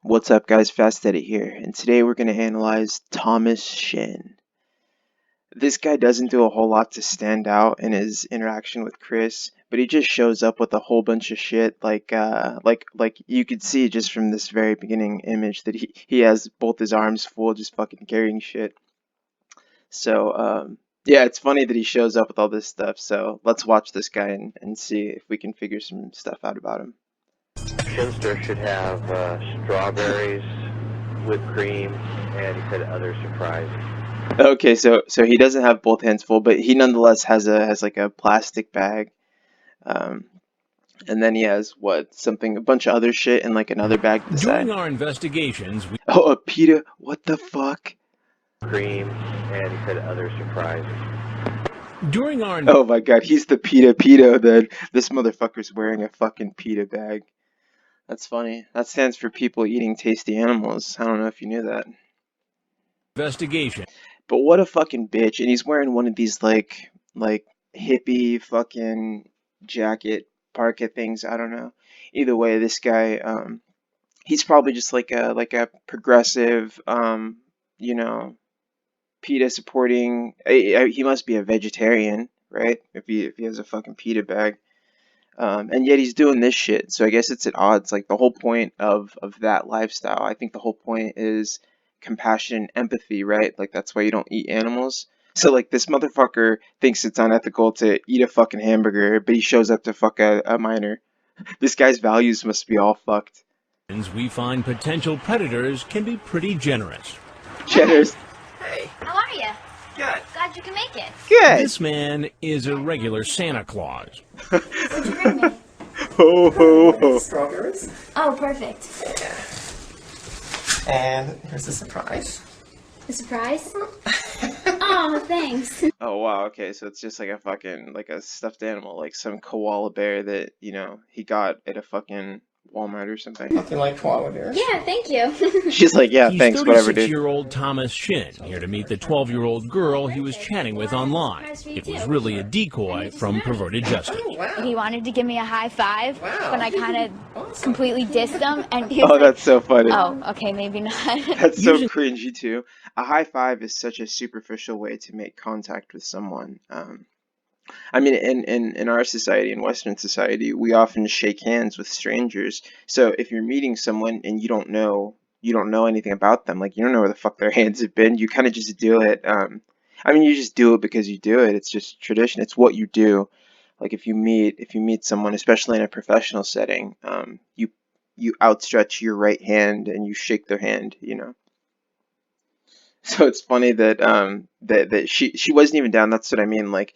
What's up guys, Fast Edit here, and today we're going to analyze Thomas Shin. This guy doesn't do a whole lot to stand out in his interaction with Chris, but he just shows up with a whole bunch of shit like you could see just from this very beginning image that he has both his arms full just fucking carrying shit. So yeah, it's funny that he shows up with all this stuff, so let's watch this guy and see if we can figure some stuff out about him. Shinster should have strawberries, whipped cream, and he said other surprises. Okay, so he doesn't have both hands full, but he nonetheless has like a plastic bag, and then he has a bunch of other shit in like another bag to the side. During our investigations, we Oh, a pita! What the fuck? Cream, and he said other surprises. Oh my god, he's the pita. Then this motherfucker's wearing a fucking pita bag. That's funny. That stands for people eating tasty animals. I don't know if you knew that. investigation. But what a fucking bitch. And he's wearing one of these like hippie fucking jacket parka things. I don't know. Either way, this guy he's probably just like a progressive you know, PETA supporting he must be a vegetarian, right? If he has a fucking PETA bag. And yet he's doing this shit, so I guess it's at odds. Like the whole point of that lifestyle, I think the whole point is compassion and empathy, right? Like that's why you don't eat animals. So like this motherfucker thinks it's unethical to eat a fucking hamburger, but he shows up to fuck a minor. This guy's values must be all fucked. We find potential predators can be pretty generous. Generous. Hey, How are you? good. Glad you can make it. Good. This man is a regular Santa Claus. What'd you bring me? Ho ho ho. Strawberries. Oh, perfect. Yeah. And here's a surprise. A surprise? Oh, thanks. Oh wow, okay, so it's just like a fucking like a stuffed animal, like some koala bear that, you know, he got at a fucking Walmart or something. Nothing like koala bears. Yeah, thank you. She's like, yeah, He's thanks, whatever, dude. 36-year-old Thomas Shin, here to meet the 12-year-old girl he was chatting with online. It was really a decoy from perverted justice. Oh, wow. He wanted to give me a high five, Wow. but I kind Awesome. of completely dissed him, and he was Oh, like, that's so funny. oh, okay, maybe not. That's so Using- cringy too. A high five is such a superficial way to make contact with someone. I mean, in our society, in Western society, we often shake hands with strangers. So if you're meeting someone and you don't know anything about them, like you don't know where the fuck their hands have been, you kind of just do it. I mean, you just do it because you do it. It's just tradition. It's what you do. Like if you meet someone, especially in a professional setting, you outstretch your right hand and you shake their hand, you know. So it's funny that that she wasn't even down. That's what I mean. Like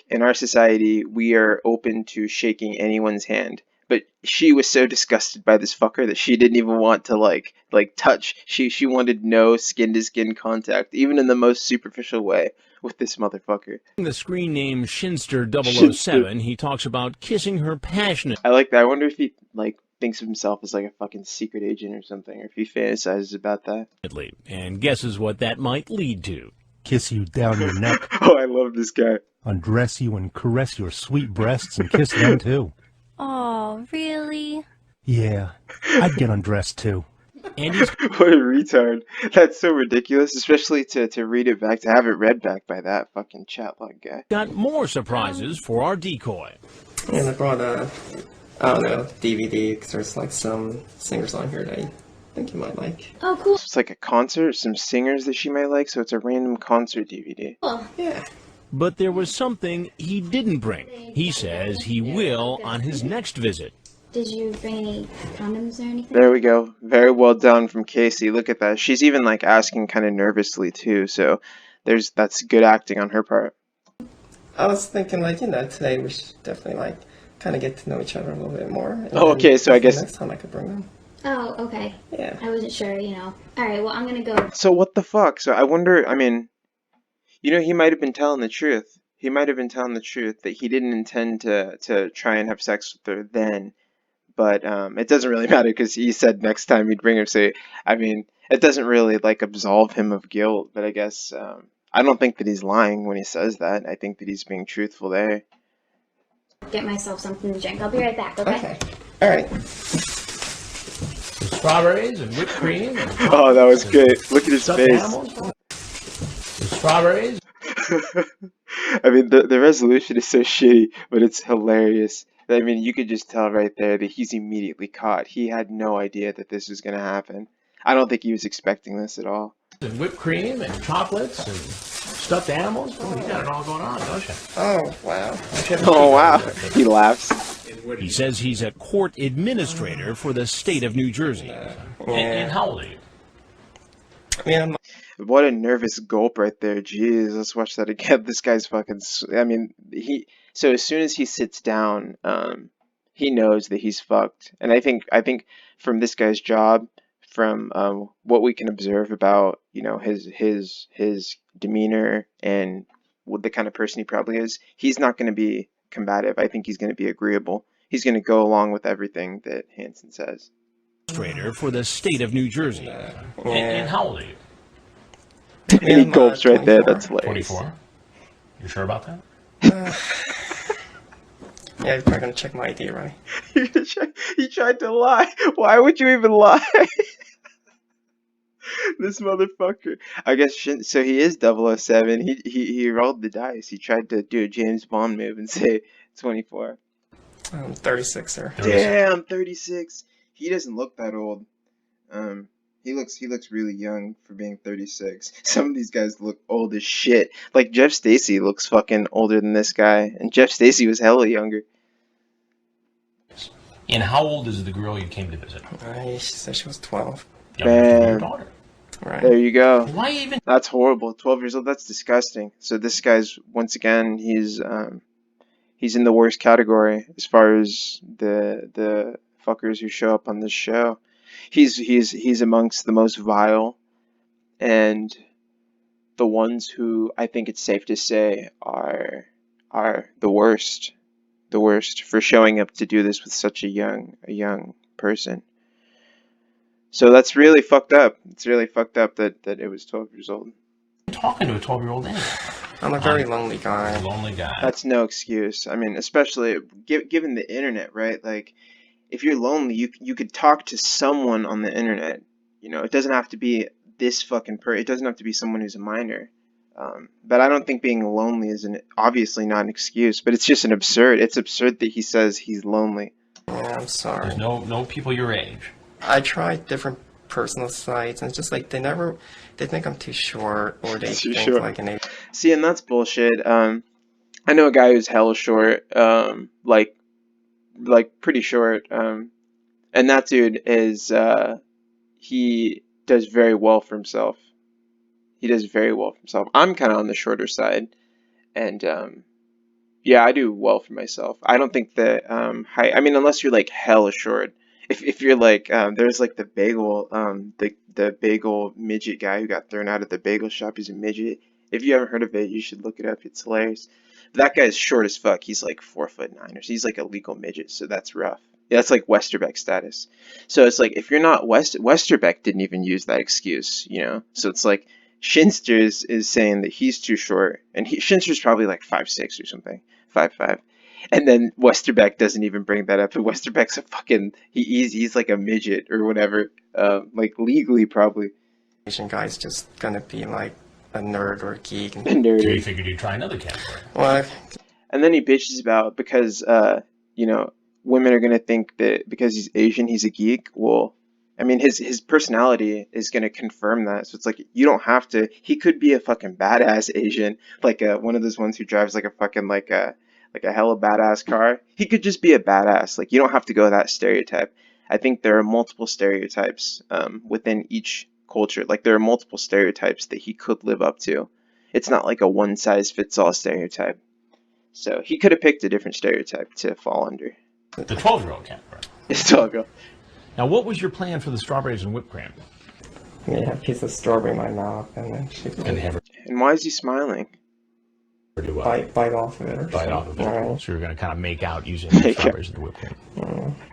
in our society, we are open to shaking anyone's hand. But she was so disgusted by this fucker that she didn't even want to like touch. She wanted no skin to skin contact, even in the most superficial way with this motherfucker. The screen name Shinster007, he talks about kissing her passionately. I like that. I wonder if he like thinks of himself as like a fucking secret agent or something, or if he fantasizes about that. And guesses what that might lead to. Kiss you down your neck, Oh, I love this guy. undress you and caress your sweet breasts and kiss them too. Oh, really? Yeah, I'd get undressed too. And he's What a retard. That's so ridiculous, especially to read it back, to have it read back by that fucking chat log guy. got more surprises for our decoy. And I brought I don't know, DVD, because there's like some singers on here that I think you might like. Oh, cool. It's like a concert, some singers that she might like, so it's a random concert DVD. Yeah. But there was something he didn't bring. He says he will on his next visit. Did you bring any condoms or anything? There we go. Very well done from Casey. Look at that. She's even like asking kind of nervously too, so that's good acting on her part. I was thinking like, today we should definitely like kind of get to know each other a little bit more. And Oh, okay, so I guess- next time I could bring them. Oh, okay. Yeah. I wasn't sure, Alright, well, I'm gonna go. So what the fuck? So I wonder, I mean, he might have been telling the truth. He might have been telling the truth that he didn't intend to try and have sex with her then. But it doesn't really matter because he said next time he'd bring her. So, I mean, it doesn't really like absolve him of guilt. But I guess I don't think that he's lying when he says that. I think that he's being truthful there. Get myself something to drink. I'll be right back, okay? Okay. All right. Strawberries and whipped cream. And Oh, that was great. Look at his stuffed face. animals. The strawberries. I mean, the resolution is so shitty, but it's hilarious. I mean, you could just tell right there that he's immediately caught. He had no idea that this was going to happen. I don't think he was expecting this at all. And whipped cream and chocolates and stuffed animals. Oh, you got it all going on, don't you? Oh, wow. Oh, wow. He laughs. He says he's a court administrator for the state of New Jersey. And how old are you? Yeah, What a nervous gulp right there. Jeez, let's watch that again. This guy's fucking. I mean, So as soon as he sits down, he knows that he's fucked. And I think from this guy's job, from what we can observe about his demeanor and what the kind of person he probably is, he's not going to be combative. I think he's going to be agreeable. He's going to go along with everything that Hansen says. Administrator for the state of New Jersey. And how old are you? He gulps right there. That's hilarious. 24. You sure about that? yeah, you're probably gonna check my ID, right? He tried to lie. Why would you even lie? This motherfucker. I guess so. He is 007. He rolled the dice. He tried to do a James Bond move and say 24. 36, sir. Damn, 36. He doesn't look that old. He looks really young for being 36. Some of these guys look old as shit. Like Jeff Stacy looks fucking older than this guy, and Jeff Stacy was hella younger. And how old is the girl you came to visit? She said she was 12. Your daughter. Right. There you go. Why even? That's horrible. 12 years old. That's disgusting. So this guy's once again he's in the worst category as far as the fuckers who show up on this show. He's amongst the most vile and the ones who I think it's safe to say are the worst for showing up to do this with such a young person. So that's really fucked up. It's really fucked up that it was 12 years old. Talking to a 12-year-old anyway. I'm a very lonely guy. Lonely guy. That's no excuse. I mean, especially given the internet, right? Like, if you're lonely, you could talk to someone on the internet. You know, it doesn't have to be this fucking it doesn't have to be someone who's a minor. But I don't think being lonely is obviously not an excuse. But it's just It's absurd that he says he's lonely. Yeah, I'm sorry. There's no people your age. I tried different personal sites, and it's just like they think I'm too short, or they Too think short. like an age. See, and that's bullshit. I know a guy who's hella short, like pretty short. And that dude is he does very well for himself. He does very well for himself. I'm kind of on the shorter side, and yeah, I do well for myself. I don't think that height. I mean, unless you're like hella short. If you're like there's like the bagel midget guy who got thrown out of the bagel shop. He's a midget. If you haven't heard of it, you should look it up. It's hilarious. But that guy's short as fuck. He's like 4'9" or so. He's like a legal midget, so that's rough. Yeah, that's like Westerbeck status. So it's like if you're not Westerbeck didn't even use that excuse, you know. So it's like Shinster is saying that he's too short, and Shinster's probably like 5'6" or something, 5'5". And then Westerbeck doesn't even bring that up. And Westerbeck's a fucking he's like a midget or whatever, like legally probably. Asian guy's just gonna be like a nerd or a geek. So you figured you'd try another category. Well, And then he bitches about because women are gonna think that because he's Asian he's a geek. Well, I mean his personality is gonna confirm that. So it's like you don't have to. He could be a fucking badass Asian, like one of those ones who drives like a fucking like a hella badass car. He could just be a badass. Like you don't have to go that stereotype. I think there are multiple stereotypes within each culture. Like there are multiple stereotypes that he could live up to. It's not like a one size fits all stereotype. So he could have picked a different stereotype to fall under. The 12-year-old category. It's all good. Now, what was your plan for the strawberries and whipped cream? yeah, a piece of strawberry in my mouth, and then she And they have her And why is he smiling? do bite off of it or bite something. off of it. Right. So you're going to kind of make out using the strawberries and the whipped cream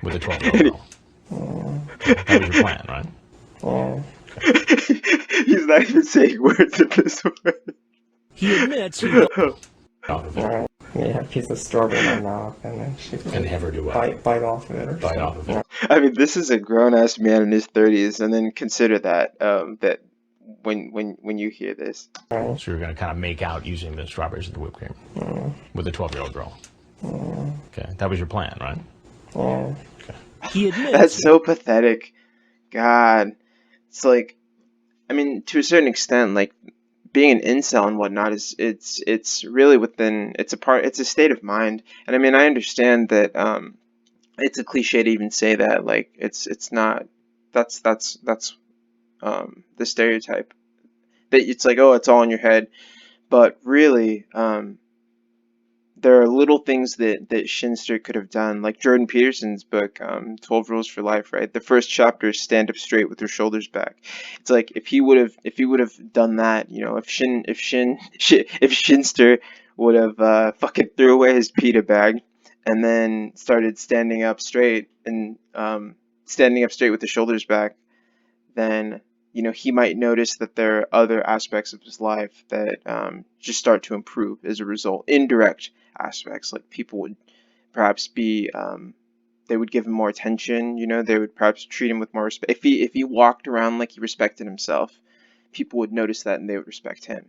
with a 12-year-old girl. That was your plan, right? Yeah. He's not even saying words at this point. He admits he Oh, out of it. Right. Yeah, a piece of strawberry in my mouth, and then she And have her do what? bite off of it or Bite something. off of it. I mean, this is a grown-ass man in his 30s, and then consider that that when you hear this. Right. So you're going to kind of make out using the strawberries and the whipped cream with a 12-year-old girl. Okay, that was your plan, right? Yeah. He admits That's so pathetic. God, it's like, I mean, to a certain extent, like being an incel and whatnot is it's really within it's a state of mind. And I mean, I understand that it's a cliche to even say that. Like it's not. That's the stereotype that it's like, oh, it's all in your head. But really, there are little things that Shinster could have done, like Jordan Peterson's book, 12 Rules for Life, right? The first chapter is stand up straight with your shoulders back. It's like if he would have done that, you know, if Shinster would have fucking threw away his pita bag and then started standing up straight with the shoulders back, then you know he might notice that there are other aspects of his life that just start to improve as a result. Indirect aspects, like people would perhaps be they would give him more attention. You know, they would perhaps treat him with more respect. If he walked around like he respected himself, people would notice that and they would respect him.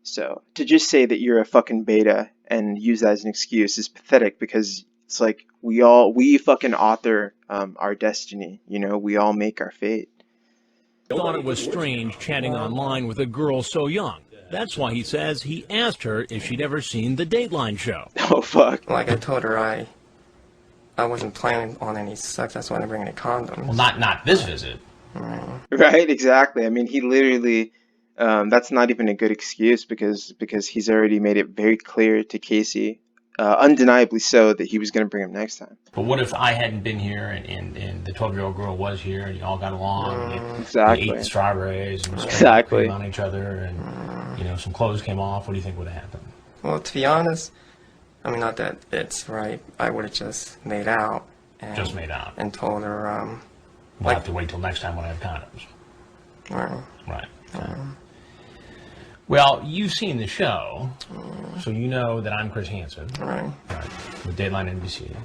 So to just say that you're a fucking beta and use that as an excuse is pathetic, because it's like we fucking author our destiny. You know, we all make our fate. thought it was strange chatting online with a girl so young. That's why he says he asked her if she'd ever seen the Dateline show. Oh fuck. Like I told her, I wasn't planning on any sex. That's why I didn't bring any condoms. Well, not this visit. Right, exactly. I mean, he literally, that's not even a good excuse, because he's already made it very clear to Casey, undeniably so, that he was going to bring him next time. But what if I hadn't been here and the 12-year-old girl was here and you all got along and you Exactly. ate the strawberries and sprayed Exactly. cream on each other and you know some clothes came off? What do you think would have happened? Well, to be honest, I mean, not that it's right. I would have just made out. And, Just made out. And told her, We'll have to wait till next time when I have condoms. Right. Well, you've seen the show, so you know that I'm Chris Hansen. right. Right. With Dateline NBC.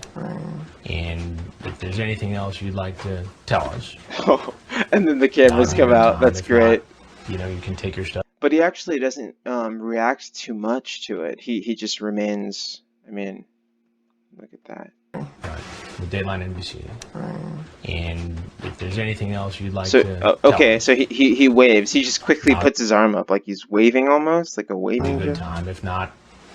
And if there's anything else you'd like to tell us, Oh, and then the cameras come out. That's if great. not, you know, you can take your stuff. But he actually doesn't react too much to it. He just remains. I mean, look at that. Right. With Dateline NBC. And if there's anything else you'd like So to tell okay, us, so he waves. He just quickly Uh, puts his arm up like he's waving, almost like a have a waving good gesture. time. If not,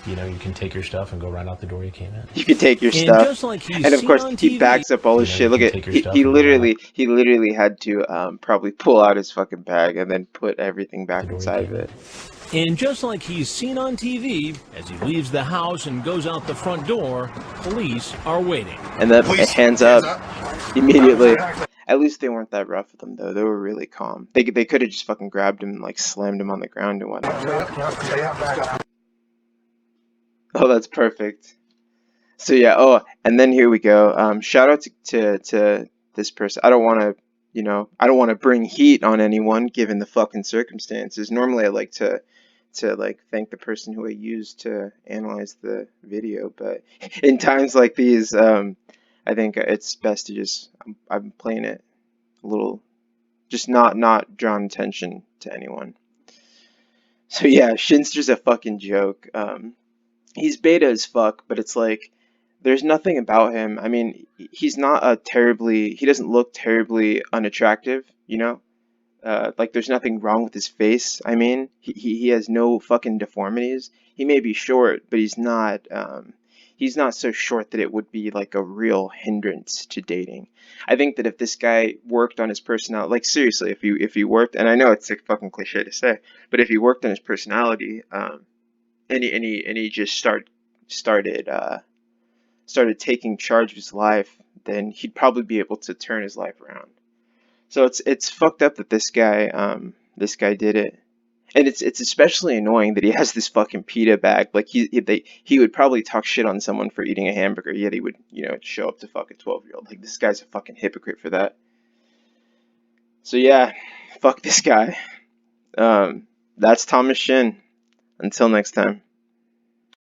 you know, you can take your stuff and go right out the door you came in. You can take your And stuff. just like he's And of seen course, on he TV, backs up all his You know, shit. you Look can at take your he, stuff he and go literally he literally had to probably pull out his fucking bag and then put everything back The door inside of came in. it. And just like he's seen on TV, as he leaves the house and goes out the front door, police are waiting. And then hands up immediately. At least they weren't that rough with him, though. They were really calm. They could have just fucking grabbed him and like slammed him on the ground and whatnot. Oh, that's perfect. So yeah. Oh, and then here we go. Shout out to this person. I don't want to, I don't want to bring heat on anyone given the fucking circumstances. Normally, I like to like thank the person who I used to analyze the video, but in times like these, I think it's best to just I'm playing it a little, just not drawing attention to anyone. So yeah, Shinster's a fucking joke. He's beta as fuck, but it's like there's nothing about him. I mean, he's not he doesn't look terribly unattractive, you know? Like there's nothing wrong with his face. I mean, he has no fucking deformities. He may be short, but he's not so short that it would be like a real hindrance to dating. I think that if this guy worked on his personality, like seriously, if he worked, and I know it's a fucking cliche to say, but if he worked on his personality, and he just started taking charge of his life, then he'd probably be able to turn his life around. So it's fucked up that this guy did it, and it's especially annoying that he has this fucking pita bag. Like he would probably talk shit on someone for eating a hamburger, yet he would show up to fuck a 12-year-old. Like this guy's a fucking hypocrite for that. So yeah, fuck this guy. That's Thomas Shin. Until next time.